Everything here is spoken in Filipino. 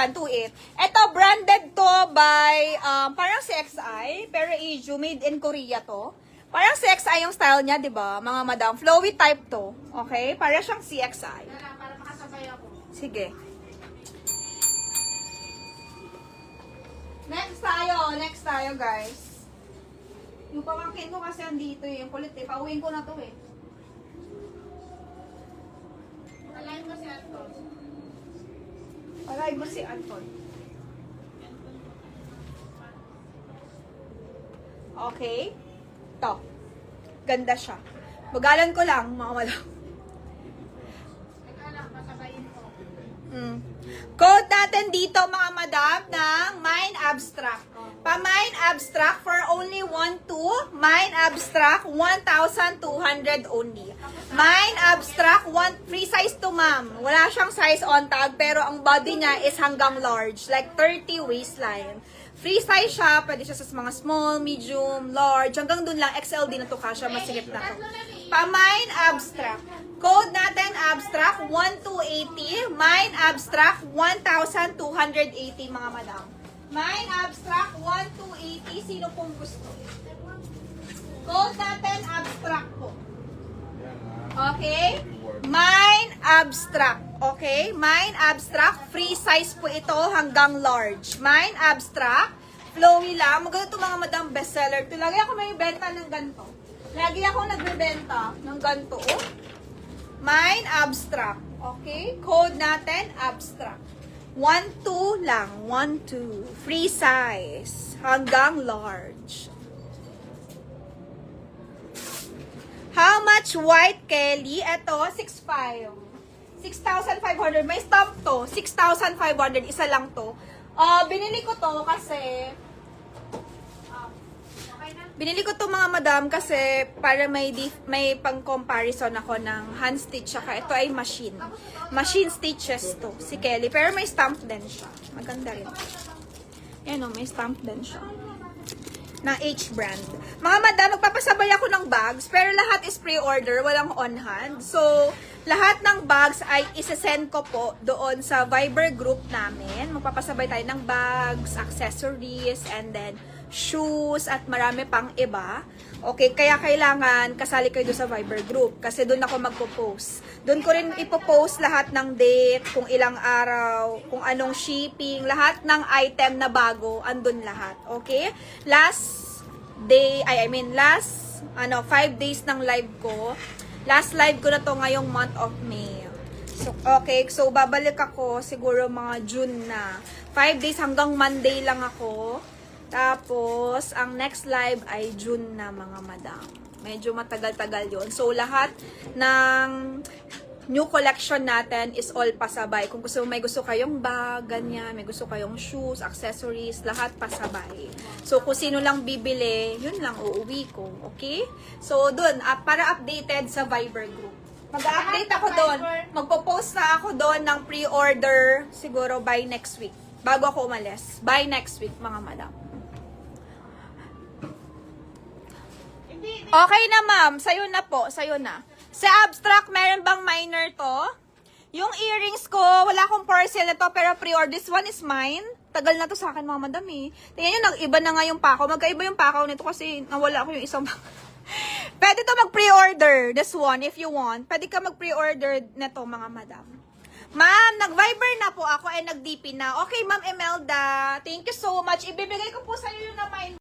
Yan, 2.8. Ito, branded to by, parang CXI, pero Iju, made in Korea to. Parang CXI yung style niya, di ba? Mga madam, flowy type to. Okay? Para siyang CXI. Para makasabay ako. Sige. Next tayo, guys. Yung pamangkin ko kasi andito eh, yung kulit eh. Pauwiin ko na to eh. Alayin mo si Anton. Alay mo si Anton. Okay. To. Ganda siya. Bagalan ko lang, mga malam. Teka lang, masabayin ko. Code natin dito, mga madam, ng Mind Abstract. Pa-Mind Abstract for only 1.2. Mind Abstract, 1,200 only. Mind Abstract, free size to ma'am. Wala siyang size on tag, pero ang body niya is hanggang large. Like 30 waistline. Free size siya, pwede siya sa mga small, medium, large. Hanggang dun lang, XL din na to kasha, masigip na to. Pa-Mind Abstract. Code natin, Abstract, 1,280. Mind Abstract, 1,280, mga madam. Mind Abstract, 1,280. Sino pong gusto? Code natin, Abstract po. Okay? Mind Abstract. Okay? Mind Abstract. Free size po ito hanggang large. Mind Abstract. Flowy lang. Maganda ito mga madam bestseller. Ito, lagi ako may benta ng ganito. Lagi ako nagbebenta ng ganito. Oh. Mind Abstract. Okay? Code natin, Abstract. 1,2 lang. 1,2. Free size. Hanggang large. How much white, Kelly? Ito, 6,500. 6,500. May stamp to. 6,500. Isa lang to. Binili ko to kasi... Binili ko to mga madam kasi para may pang-comparison ako ng hand stitch. Saka ito ay machine. Machine stitches to. Si Kelly. Pero may stamp din siya. Maganda rin. Yan o, may stamp din siya. Ng H brand. Mga madam, magpapasabay ako ng bags, pero lahat is pre-order, walang on hand. So, lahat ng bags ay isesend ko po doon sa Viber group namin. Magpapasabay tayo ng bags, accessories, and then shoes, at marami pang iba. Okay, kaya kailangan kasali kayo doon sa Viber group kasi doon ako magpo-post. Doon ko rin ipo-post lahat ng date, kung ilang araw, kung anong shipping, lahat ng item na bago, andun lahat. Okay? Last 5 days ng live ko. Last live ko na to ngayong month of May. So, okay, so babalik ako siguro mga June na. 5 days hanggang Monday lang ako. Tapos, ang next live ay June na, mga madam. Medyo matagal-tagal yon. So, lahat ng new collection natin is all pasabay. Kung may gusto kayong bag, ganyan, may gusto kayong shoes, accessories, lahat pasabay. So, kung sino lang bibili, yun lang uuwi ko. Okay? So, dun, para updated sa Viber group. Mag-update ako doon. Magpo-post na ako doon ng pre-order siguro by next week. Bago ako umalis. By next week, mga madam. Okay na, ma'am. Sa'yo na po. Sa'yo na. Sa Abstract, meron bang minor to? Yung earrings ko, wala akong parcel na to, pero pre-order. This one is mine. Tagal na to sa akin, mga madam eh. Tingnan nyo, nag-iba na nga yung pakaw. Magkaiba yung pakaw nito kasi nawala ko yung isang Pwede to mag-pre-order. This one, if you want. Pwede ka mag-pre-order nito, mga madam. Ma'am, nag-Viber na po ako ay nag-DP na. Okay, Ma'am Imelda. Thank you so much. Ibibigay ko po sa iyo yung na